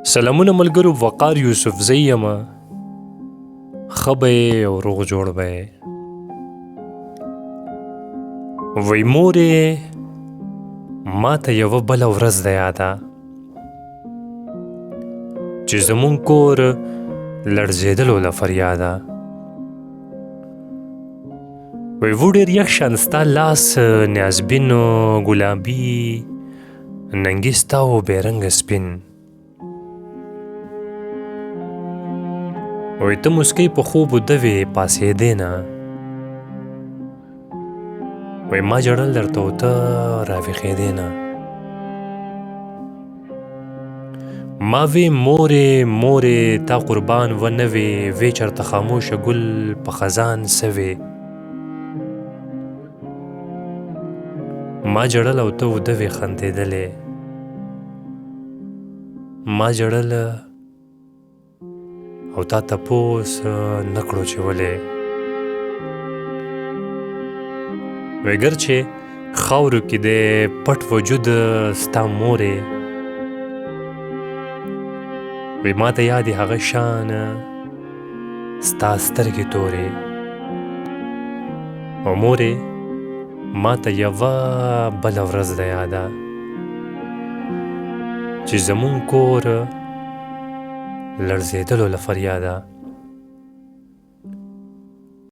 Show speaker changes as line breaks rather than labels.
سلامونه ملګرو، وقار یوسفزی یم. ښه به یې او روغ جوړ به یې. وی مورې ما ته یوه بله ورځ د یاده چې زمونږ کور لړزېدلو له فریاده. وی و ډېر یخ شان ستا لاس نیازبین ګلابي ننګي ستا و بې رنګه سپین. وی ته مسکۍ په خوب وده وې پاسېدې نه. وی ما ژړل درته و ته راویښېدې نه. ما وی مورې مورې تا قربان و نه وې وی چېرته خاموشه ګل په خزان څه وې. ما ژړل او ته وده وې خندېدلې. ما ژړل او تا تپوس نه کړو چې ولې. وی ګرچې خاورو کې دی پټ وجود ستا مورې. وی ما ته یاد هغه شان ستا سترګې تورې. او مورې ما ته یوه بله ورځ د یاده چې زمونږ کور لړزېدلو له فریاده.